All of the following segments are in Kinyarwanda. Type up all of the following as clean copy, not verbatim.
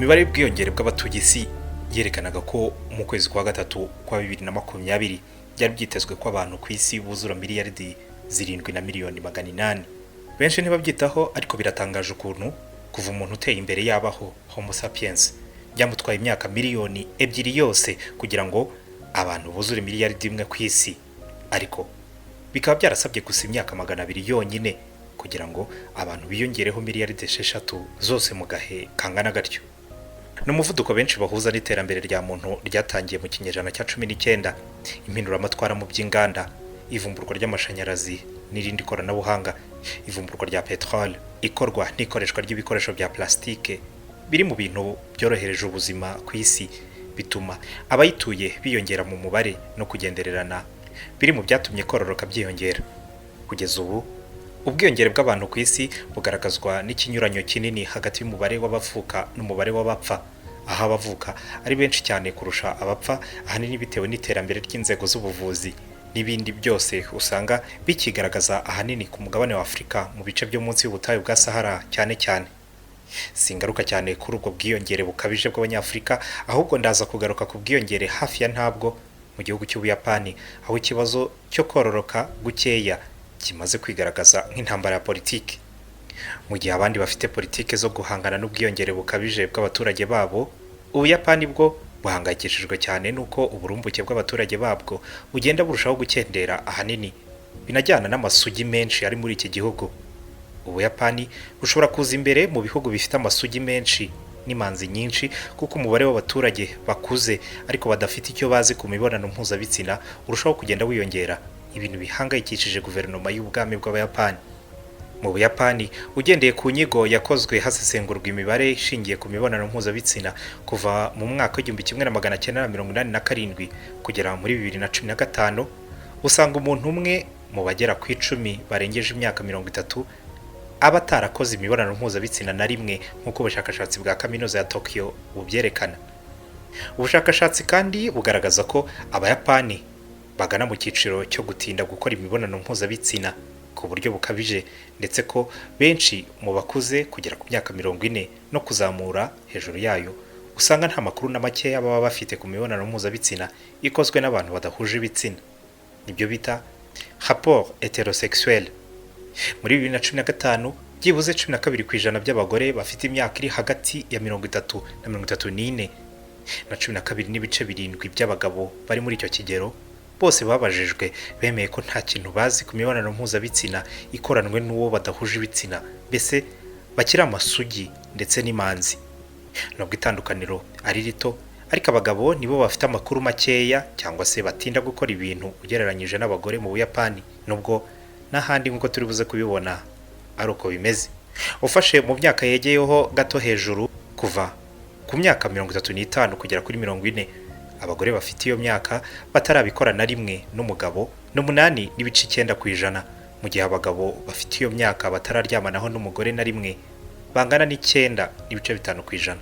Imibare y'ubwiyongere bw'abatuye isi yerekanaga ko mu kwezi kwa gatatu kwa 2020 byari byitezwe ko abantu ku isi buzura miliyaridi 7,800,000. Benshi ntibabyitaho, ariko biratangaje ukuntu kuva umuntu uteye imbere yabaho Homo sapiens byamutwaye imyaka miliyoni 2 yose kugira ngo abantu buzure miliyaridi 1 ku isi, ariko bikaba byarasabye gusa imyaka 200 yonyine kugira ngo abantu biyongereho miliyaridi 6 zose mu gahe kangana gatyo. N'umuvuduko benshi bahuza n'iterambere rya muntu ryatangiye mu kinyejana cya 19, impinduramatwara mu by'inganda, ivumburwa ry'amashanyarazi n'irindi koranabuhanga, ivumburwa rya petrole, ikorwa n'ikoreshwa ry'ibikoresho bya plastike biri mu bintu byorohereje ubuzima ku isi, bituma abayituye biyongera mu mubare no kugendererana, biri mu byatumye kororoka byiyongera. Kugeza ubu ubwiyongere bw'abantu ku isi bugaragazwa n'ikinyuranyo kinini hagati y'umubare w'abavuka n'umubare w'abapfa, aho abavuka ari benshi cyane kurusha abapfa, ahanini bitewe n'iterambere ry'inzego z'ubuvuzi n'ibindi byose usanga bikigaragaza ahanini ku mugabane wa Afurika mu bice byo munsi y'ubutayu bwa Sahara cyane cyane. Singaruka cyane kuri ubwo bwiyongere bukabije bw'abanyafurika, ahubwo ndaza kugaruka ku bwiyongere hafi ya ntabwo mu gihugu cy'Ubuyapani, aho ikibazo cyo kororoka gukeya kimaze kwigaragaza nk'intambara ya politiki. Mu gihe abandi bafite politiki zo guhangana n'ubwiyongere bukabije bw'abaturage babo, Ubuyapani bwo buhangayikishijwe cyane nuko uburumbuke bw'abaturage babwo bugenda burushaho gukendera, ahanini binajyana n'amasugi menshi ari muri iki gihugu. Ubuyapani bushobora kuza imbere mu bihugu bifite amasugi menshi n'imanzi nyinshi, kuko umubare w'abaturage bakuze ariko badafite icyo bazi ku mibonano mpuzabitsina urushaho kugenda wiyongera, ibintu bihangayikishije guverinoma y'ubwami bw'Abayapani. Mu Buyapani, ugendeye ku nyigo yakozwe hasesengurwa imibare ishingiye ku mibonano mpuzabitsina kuva mu mwaka w'1987 kugera muri 2015, usanga umuntu umwe mu bagera ku 10 barengeje imyaka 30 aba atarakoze imibonano mpuzabitsina na rimwe, nk'uko ubushakashatsi bwa kaminuza ya Tokyo bubyerekana. Ubushakashatsi kandi bugaragaza ko Abayapani bagana mu cyiciro cyo gutinda gukora imibonano mpuzabitsina ku buryo bukabije, ndetse ko benshi mu bakuze kugera ku myaka 40 no kuzamura hejuru yayo usanga nta makuru na makeya baba bafite ku mibonano mpuzabitsina ikozwe n'abantu badahuje ibitsina, nibyo bita rapport hétérosexuel. Muri 2015 byibuze 12% by'abagore bafite imyaka iri hagati ya 30 na 34 na 12.7% by'abagabo bari muri icyo kigero, bose babajijwe bemeye ko nta kintu bazi ku mibonano mpuzabitsina ikoranwe n'uwo badahuje ibitsina, mbese bakiri amasugi ndetse n'imanzi. Nubwo itandukaniro ari rito, ariko abagabo nibo bafite amakuru makeya cyangwa se batinda gukora ibintu ugereranyije n'abagore mu Buyapani, nubwo n'ahandi nk'uko turi buze kubibona ari uko bimeze. Ufashe mu myaka yegeyeho gato hejuru, kuva ku myaka 35 kugera kuri 40, abagore bafite iyo myaka batarabikora na rimwe n'umugabo n'8.9%, mu gihe abagabo bafite iyo myaka batararyamanaho n'umugore na rimwe bangana n'9.5%.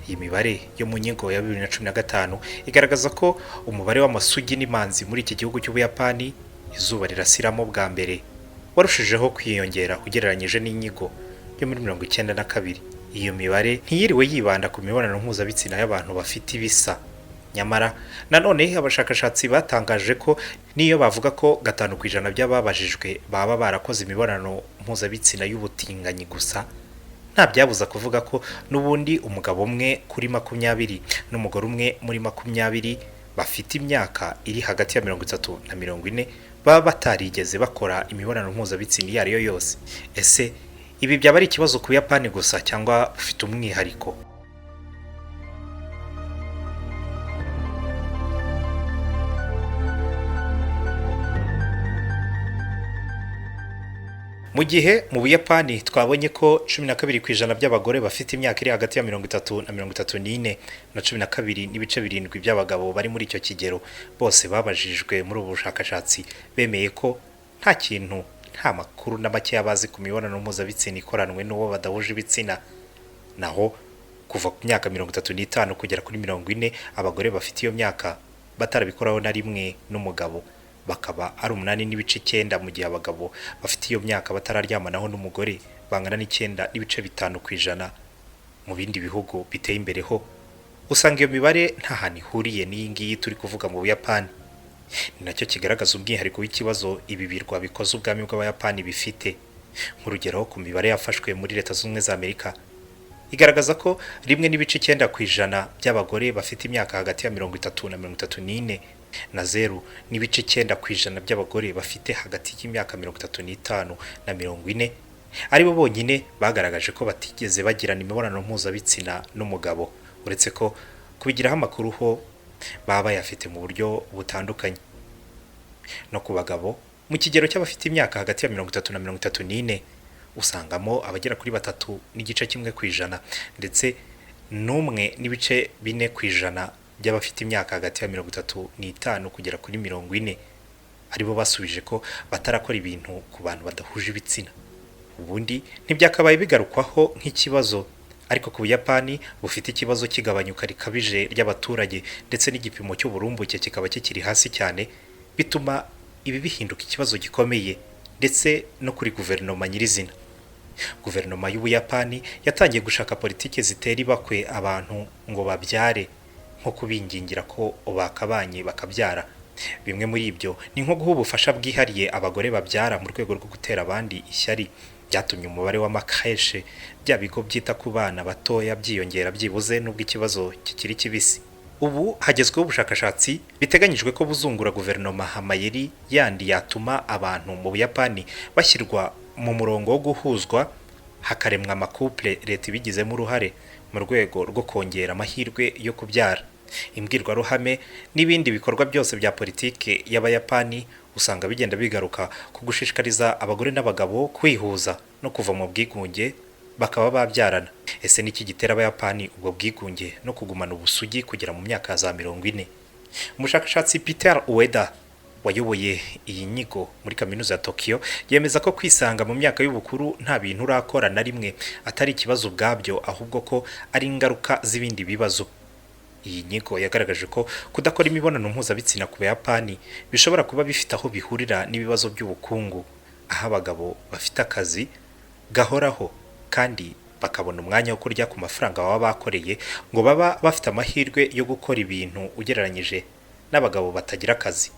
Iyi mibare yo mu nyigo ya 2015 igaragaza ko umubare w'amasugi n'imanzi muri iki gihugu cy'Ubuyapani izuba rirasiramo bwa mbere warushijeho kwiyongera ugereranyije n'inyigo yo muri 1992. Iyo mibare ntiyiriwe yibanda ku mibonano mpuzabitsina y'abantu bafite ibisa. Nyamara nanone abashakashatsi batangaje ko niyo bavuga ko 5% by'ababajijwe baba barakoze imibonano mpuzabitsina y'ubutinganyi gusa, nta byabuza kuvuga ko n'ubundi umugabo umwe kuri 20 n'umugore umwe muri 20 bafite imyaka iri hagati ya 30 na 40 baba batarigeze bakora imibonano mpuzabitsina iyo ari yo yose. Ese ibi byaba ari ikibazo ku Buyapani gusa cyangwa ufite umwihariko? Mu gihe mu Buyapani twabonye ko 12% by'abagore bafite imyaka iri hagati ya 30 na 34 na 12.7% by'abagabo bari muri icyo kigero, bose babajijwe muri ubu bushakashatsi bemeye ko nta kintu, nta makuru na make yabazi ku mibonano mpuzabitsina ikoranwe n'uwo badahuje ibitsina. Naho kuva ku myaka 35 kugera kuri 40, abagore bafite iyo myaka batarabikoraho na rimwe n'umugabo bakaba ari 8.9%, mu gihe abagabo bafite iyo myaka batararyamanaho n'umugore bangana n'9.5%. mu bindi bihugu biteye imbere ho usanga iyo mibare nta hantu ihuriye n'iyi ngiyi turi kuvuga mu Buyapani. Ni nacyo kigaragaza umwihariko w'ikibazo ibi birwa bikoze ubwami bw'Abayapani bifite. Nk'urugero ku mibare yafashwe muri Leta Zunze Ubumwe za Amerika igaragaza ko 1.9% by'abagore bafite imyaka hagati ya 30 na 34 na 0.9% by'abagore bafite hagati y'imyaka 35 na 40 aribo bonyine bagaragaje ko batigeze bagirana imibonano mpuzabitsina n'umugabo, uretse ko kubigiraho amakuru ho baba bayafite mu buryo butandukanye. No ku bagabo mu kigero cy'abafite imyaka hagati ya 30 na 34 usangamo abagera kuri 3.1% ndetse n'1.4% by'abafite imyaka hagati ya 35 kugera kuri 40 aribo basubije ko batarakora ibintu ku bantu badahuje ibitsina. Ubundi ntibyakabaye bigarukwaho nk'ikibazo, ariko ku Buyapani bufite ikibazo kigabanyuka rikabije ry'abaturage ndetse n'igipimo cy'uburumbuke kikaba kikiri hasi cyane, bituma ibi bihinduka ikibazo gikomeye ndetse no kuri guverinoma nyirizina. Guverinoma y'Ubuyapani yatangiye gushaka politike zitera ibakwe abantu ngo babyare, nko kubingingira ko bakabanye bakabyara. Bimwe muri ibyo ni nko guha ubufasha bwihariye abagore babyara mu rwego rwo gutera abandi ishyari, byatumye umubare w'amakreshe bya bigo byita ku bana batoya byiyongera byibuze nubwo ikibazo kikiri kibisi. Ubu hagezweho ubushakashatsi biteganyijwe ko buzungura guverinoma amayeri yandi yatuma abantu mu Buyapani bashyirwa mu murongo wo guhuzwa, hakaremwa amakouple leta ibigizemo uruhare mu rwego rwo kongera amahirwe yo kubyara. Imbwirwaruhame n'ibindi bikorwa byose bya politike y'Abayapani usanga bigenda bigaruka ku gushishikariza abagore n'abagabo kwihuza no kuva mu bwigunge bakaba babyarana. Ese niki gitera Abayapani ubwo bwigunge no kugumana ubusugi kugera mu myaka za 40? Umushakashatsi Peter Ueda wayoboye iyi nyigo muri kaminuza ya Tokyo yemeza ko kwisanga mu myaka y'ubukuru nta bintu urakora na rimwe atari ikibazo ubwabyo, ahubwo ko ari ingaruka z'ibindi bibazo. Iyi nyigo yagaragaje ko kudakora imibonano mpuzabitsina ku Bayapani bishobora kuba bifite aho bihurira n'ibibazo by'ubukungu, aho abagabo bafite akazi gahoraho kandi bakabona umwanya wo kurya ku mafaranga baba bakoreye, ngo baba bafite amahirwe yo gukora ibintu ugereranyije n'abagabo batagira akazi.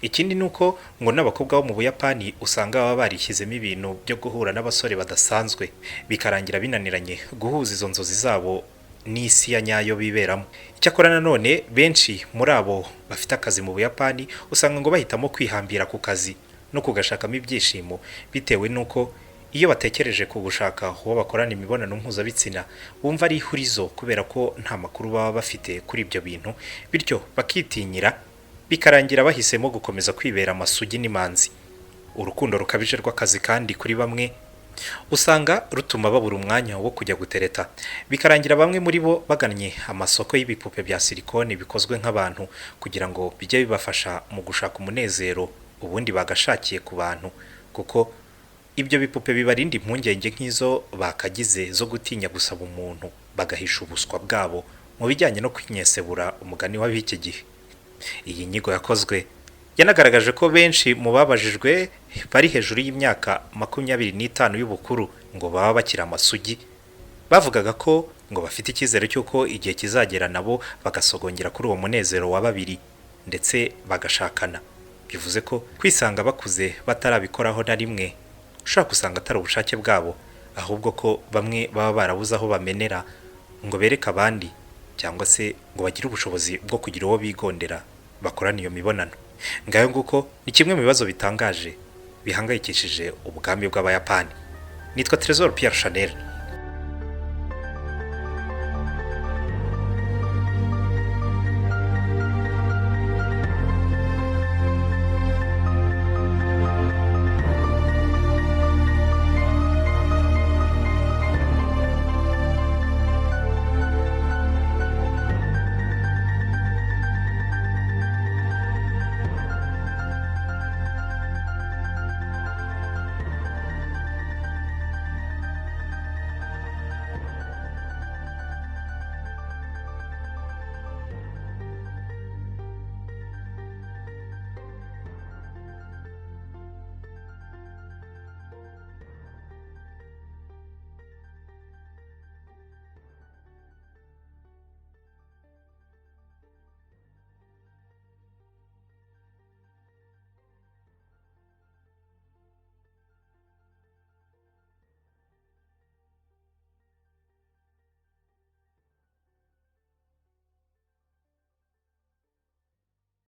Ikindi nuko ngo n'abakobwa bo mu Buyapani usanga baba barishyizemo ibintu byo guhura n'abasore badasanzwe, bikarangira binaniranye guhuza izo nzozi zabo n'isi ya nyayo biberamo. Icyakora nanone benshi muri abo bafite akazi mu Buyapani usanga ngo bahitamo kwihambira ku kazi no kugashakamo ibyishimo, bitewe nuko iyo batekereje ku gushaka uwo bakorana imibonano mpuzabitsina bumva ari ihurizo, kubera ko nta makuru baba bafite kuri ibyo bintu, bityo bakitinyira bikarangira bahisemo gukomeza kwibera amasugi n'imanzi. Urukundo rukabije rw'akazi kandi kuri bamwe usanga rutuma babura umwanya wo kujya gutereta, bikarangira bamwe muri bo bagannye amasoko y'ibipupe bya silikone bikozwe nk'abantu kugira ngo bijye bibafasha mu gushaka umunezero ubundi bagashakiye ku bantu, kuko ibyo bipupe bibarinda impungenge nk'izo bakagize zo gutinya gusaba umuntu, bagahisha ubuswa bwabo mu bijyanye no kwinyesebura, umugani w'ab'iki gihe. Iyi nyigo yakozwe yanagaragaje ko benshi mu babajijwe bari hejuru y'imyaka 25 y'ubukuru ngo baba bakira amasugi. Bavugaga ko ngo bafite icyizere cy'uko igihe kizagera nabo bagasogongera kuri uwo munezero wa babiri ndetse bagashakana. Bivuze ko kwisanga bakuze batarabikoraho na rimwe ushaka gusanga atari ubushake bwabo, ahubwo ko bamwe baba barabuze aho bamenera ngo bereke abandi, cyangwa se ngo bagire ubushobozi bwo kugira uwo bigondera bakorana iyo mibonano. Ngayo nguko ni kimwe mu bibazo bitangaje bihangayikishije ubwami bw'Abayapani. Nitwa Trésor Pierre Chanel.